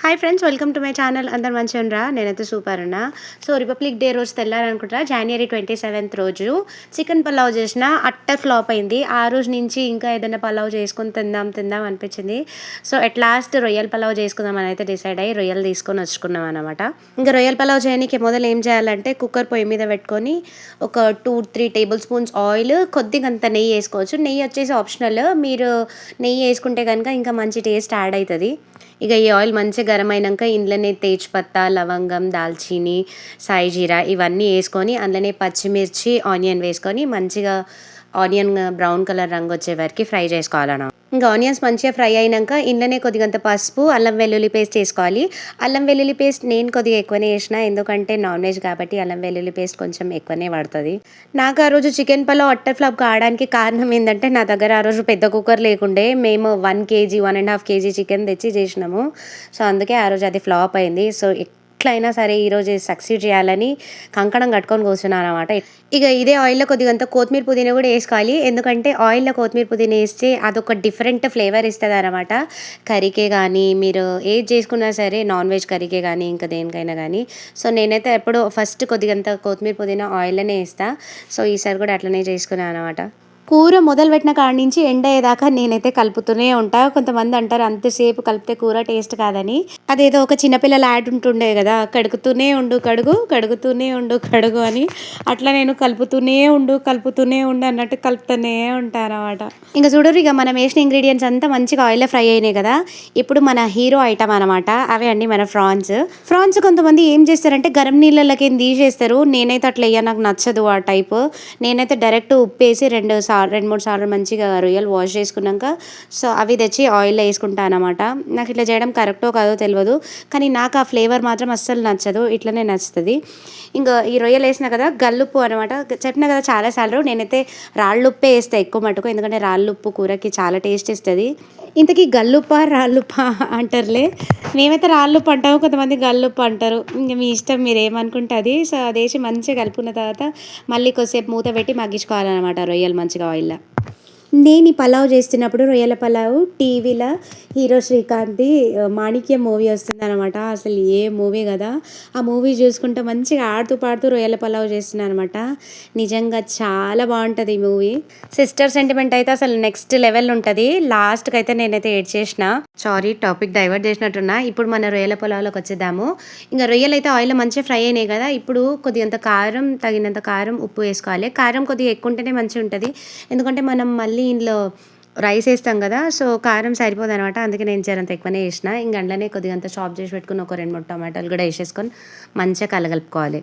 Hi friends, welcome to my channel. అందరు మంచిగా ఉండరా? నేనైతే సూపర్ ఉన్నా. సో రిపబ్లిక్ డే రోజు తెల్లారనుకుంటా, జనవరి 27 రోజు చికెన్ పలావ్ చేసిన అట్టర్ ఫ్లాప్ అయింది. ఆ రోజు నుంచి ఇంకా ఏదైనా పలావ్ చేసుకొని తిందాం అనిపించింది. సో ఎట్ లాస్ట్ రొయ్యల పలావ్ చేసుకుందామని అయితే డిసైడ్ అయ్యి రొయ్యలు తీసుకొని వచ్చుకున్నాం అనమాట. ఇంకా రొయ్యల పలావ్ చేయడానికి మొదలు ఏం చేయాలంటే, కుక్కర్ పొయ్యి మీద పెట్టుకొని ఒక 2-3 టేబుల్ స్పూన్స్ ఆయిల్, కొద్దిగా అంత నెయ్యి వేసుకోవచ్చు. నెయ్యి వచ్చేసి ఆప్షనల్. మీరు నెయ్యి వేసుకుంటే కనుక ఇంకా మంచి టేస్ట్ యాడ్ అవుతుంది. ఇక ఈ ఆయిల్ మంచిగా గరం అయినాక ఇందులోనే తేజ్పత్తా, లవంగం, దాల్చీని, సాయి జీరా ఇవన్నీ వేసుకొని అందులోనే పచ్చిమిర్చి, ఆనియన్ వేసుకొని మంచిగా ఆనియన్ బ్రౌన్ కలర్ రంగు వచ్చే వరకు ఫ్రై చేసుకోవాలన్నా. ఇంకా ఆనియన్స్ మంచిగా ఫ్రై అయినాక ఇందులోనే కొద్దిగంత పసుపు, అల్లం వెల్లుల్లి పేస్ట్ వేసుకోవాలి. అల్లం వెల్లుల్లి పేస్ట్ నేను కొద్దిగా ఎక్కువనే వేసిన, ఎందుకంటే నాన్ వెజ్ కాబట్టి అల్లం వెల్లుల్లి పేస్ట్ కొంచెం ఎక్కువనే పడుతుంది. నాకు ఆ రోజు చికెన్ పలావ్ అట్టర్ ఫ్లాప్ కావడానికి కారణం ఏంటంటే, నా దగ్గర ఆ రోజు పెద్ద కుక్కర్ లేకుండే. మేము 1 కేజీ 1.5 కేజీ చికెన్ తెచ్చి చేసినాము. సో అందుకే ఆ రోజు అది ఫ్లాప్ అయింది. సో ఎట్లయినా సరే ఈరోజు సక్సీడ్ చేయాలని కంకణం కట్టుకొని కూర్చున్నాను అనమాట. ఇక ఇదే ఆయిల్లో కొద్దిగంత కొత్తిమీర పుదీనా కూడా వేసుకోవాలి. ఎందుకంటే ఆయిల్లో కొత్తిమీర పుదీనా వేస్తే అదొక డిఫరెంట్ ఫ్లేవర్ ఇస్తుంది అనమాట. కర్రీకే కానీ మీరు ఏది చేసుకున్నా సరే, నాన్ వెజ్ కర్రీకే కానీ ఇంకా దేనికైనా కానీ. సో నేనైతే ఎప్పుడూ ఫస్ట్ కొద్దిగంత కొత్తిమీర పుదీనా ఆయిల్లోనే వేస్తాను. సో ఈసారి కూడా అట్లనే చేసుకున్నాను అనమాట. కూర మొదలుపెట్టిన కాడి నుంచి ఎండ్ అయ్యేదాకా నేనైతే కలుపుతూనే ఉంటా. కొంతమంది అంటారు అంతసేపు కలిపితే కూర టేస్ట్ కాదని. అదేదో ఒక చిన్నపిల్లల యాడ్ ఉంటుండే కదా, కడుగుతూనే ఉండు కడుగు, కడుగుతూనే ఉండు కడుగు అని. అట్లా నేను కలుపుతూనే ఉండు అన్నట్టు కలుపుతూనే ఉంటాను అనమాట. ఇంకా చూడరు, ఇక మనం వేసిన ఇంగ్రీడియంట్స్ అంతా మంచిగా ఆయిల్లో ఫ్రై అయినాయి కదా. ఇప్పుడు మన హీరో ఐటమ్ అనమాట, అవే అండి మన ఫ్రాన్స్. కొంతమంది ఏం చేస్తారంటే గరం నీళ్ళకి తీసేస్తారు. నేనైతే అట్లా అయ్యా, నాకు నచ్చదు ఆ టైప్. నేనైతే డైరెక్ట్ ఉప్పేసి 2-3 సార్లు మంచిగా రొయ్యలు వాష్ చేసుకున్నాక సో అవి తెచ్చి ఆయిల్లో వేసుకుంటాను అనమాట. నాకు ఇట్లా చేయడం కరెక్టో కాదో తెలియదు, కానీ నాకు ఆ ఫ్లేవర్ మాత్రం అస్సలు నచ్చదు. ఇట్లనే నచ్చుతుంది. ఇంకా ఈ రొయ్యలు వేసిన కదా, గల్లుప్పు అనమాట. చెప్పిన కదా చాలాసార్లు, నేనైతే రాళ్ళుప్పే వేస్తాను ఎక్కువ మటుకు, ఎందుకంటే రాళ్ళుప్పు కూరకి చాలా టేస్ట్ ఇస్తుంది. ఇంతకీ గల్లుప్ప రాళ్ళుప్ప అంటారులే. మేమైతే రాళ్ళుప్పు అంటాము, కొంతమంది గల్లుప్పు అంటారు. ఇంకా మీ ఇష్టం, మీరు ఏమనుకుంటే అది. సో అది వేసి మంచిగా కలుపుకున్న తర్వాత మళ్ళీ కొద్దిసేపు మూత పెట్టి మగ్గించుకోవాలన్నమాట రొయ్యలు మంచిగా ఆయిల్లో. నేను ఈ పలావ్ చేస్తున్నప్పుడు, రొయ్యల పలావ్ టీవీలో హీరో శ్రీకాంత్ది మాణిక్యం మూవీ వస్తుందన్నమాట. అసలు ఏ మూవీ కదా, ఆ మూవీ చూసుకుంటూ మంచిగా ఆడుతూ పాడుతూ రొయ్యల పలావ్ చేస్తున్నాను అనమాట. నిజంగా చాలా బాగుంటుంది ఈ మూవీ. సిస్టర్ సెంటిమెంట్ అయితే అసలు నెక్స్ట్ లెవెల్ ఉంటుంది. లాస్ట్కి అయితే నేనైతే ఏడ్ చేసిన. సారీ, టాపిక్ డైవర్ట్ చేసినట్టున్నా. ఇప్పుడు మన రొయ్యల పలావ్లోకి వచ్చేద్దాము. ఇంకా రొయ్యలు అయితే ఆయిల్లో మంచిగా ఫ్రై అయినాయి కదా. ఇప్పుడు కొద్దిగంత కారం, తగినంత కారం, ఉప్పు వేసుకోవాలి. కారం కొద్దిగా ఎక్కువ ఉంటేనే మంచిగా ఉంటుంది, ఎందుకంటే మనం మళ్ళీ ఇందులో రైస్ వేస్తాం కదా. సో కారం సరిపోదు అనమాట, అందుకే నేను జరంత ఎక్కువనే వేసిన. ఇంక అందులోనే కొద్దిగంత చాప్ చేసి పెట్టుకుని ఒక 2-3 టమాటాలు కూడా వేసేసుకొని మంచిగా కలగలుపుకోవాలి.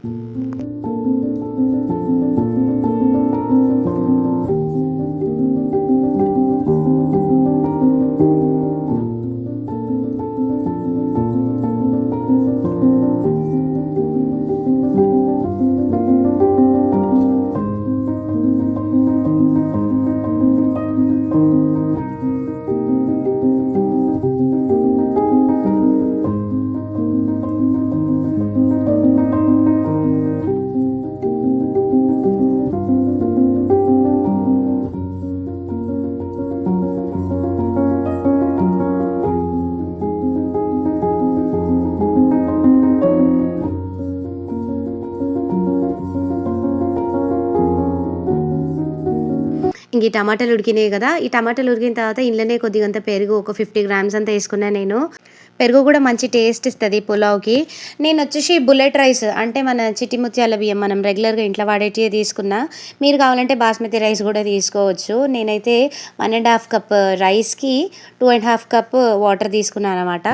ఇంక ఈ టమాటాలు ఉడికినాయి కదా. ఈ టమాటాలు ఉడికిన తర్వాత ఇంట్లోనే కొద్దిగంత పెరుగు, ఒక 50 గ్రామ్స్ అంతా వేసుకున్నాను నేను. పెరుగు కూడా మంచి టేస్ట్ ఇస్తుంది పులావ్కి. నేను వచ్చేసి బుల్లెట్ రైస్, అంటే మన చిట్టి ముత్యాల బియ్యం మనం రెగ్యులర్గా ఇంట్లో వాడేటివి తీసుకున్నా. మీరు కావాలంటే బాస్మతి రైస్ కూడా తీసుకోవచ్చు. నేనైతే 1.5 కప్ రైస్కి 2.5 కప్ వాటర్ తీసుకున్నాను అనమాట.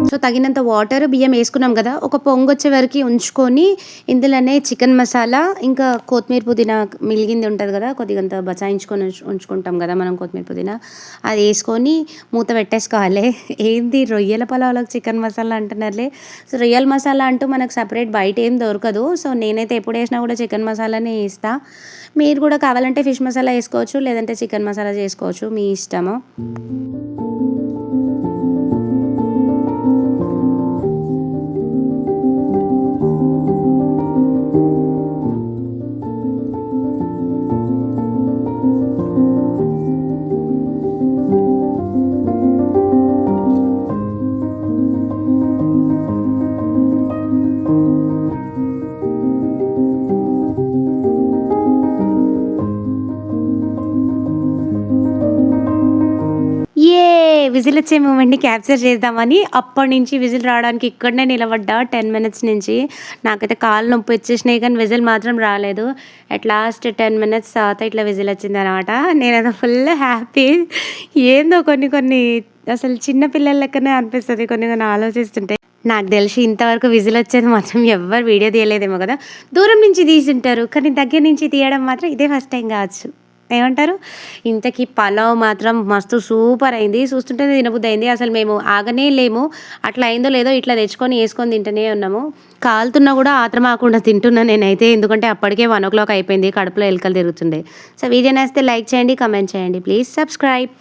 సో తగినంత వాటర్, బియ్యం వేసుకున్నాం కదా, ఒక పొంగొచ్చే వరకు ఉంచుకొని ఇందులోనే చికెన్ మసాలా, ఇంకా కొత్తిమీర పుదీనా మిలిగింది ఉంటుంది కదా, కొద్దిగంత బచాయించుకొని ఉంచుకుంటాం కదా మనం కొత్తిమీర పుదీనా, అది వేసుకొని మూత పెట్టేసుకోవాలి. ఏంది రొయ్యల పలావులోకి చికెన్ మసాలా అంటున్నారులే. సో రొయ్యల మసాలా అంటూ మనకు సపరేట్ బయట ఏం దొరకదు. సో నేనైతే ఎప్పుడు వేసినా కూడా చికెన్ మసాలానే వేస్తా. మీరు కూడా కావాలంటే ఫిష్ మసాలా వేసుకోవచ్చు, లేదంటే చికెన్ మసాలా చేసుకోవచ్చు, మీ ఇష్టము. విజిల్ వచ్చే మూమెంట్‌ని క్యాప్చర్ చేద్దామని అప్పటినుంచి విజిల్ రావడానికి ఇక్కడనే నిలబడ్డా 10 మినిట్స్ నుంచి. నాకైతే కాళ్ళు నొప్పి వచ్చేసినాయి కానీ విజిల్ మాత్రం రాలేదు. అట్ లాస్ట్ 10 మినిట్స్ తర్వాత ఇట్లా విజిల్ వచ్చిందనమాట. నేనైతే ఫుల్ హ్యాపీ. ఏందో కొన్ని కొన్ని అసలు చిన్న పిల్లల లెక్కనే అనిపిస్తది కొన్ని కొన్ని ఆలోచిస్తుంటే. నాకు తెలిసి ఇంతవరకు విజిల్ వచ్చేది మాత్రం ఎవ్వరు వీడియో తీయలేదేమో కదా! దూరం నుంచి తీసుంటారు. కానీ దగ్గర నుంచి తీయడం మాత్రం ఇదే ఫస్ట్ టైం కావచ్చు. ఏమంటారు? ఇంతకీ పలావ్ మాత్రం మస్తు సూపర్ అయింది. చూస్తుంటేనే తినబుద్ధి అయింది. అసలు మేము ఆగనే లేము. అట్లా అయిందో లేదో ఇట్లా తెచ్చుకొని ఏసుకొని తింటూనే ఉన్నాము. కాలుతున్నా కూడా ఆత్రం ఆగకుండా తింటున్నా నేనైతే. ఎందుకంటే అప్పటికే 1:00 అయిపోయింది. కడుపులో ఎలుకలు తిరుగుతుండే. సో వీడియో నచ్చితే లైక్ చేయండి, కామెంట్ చేయండి. Please subscribe.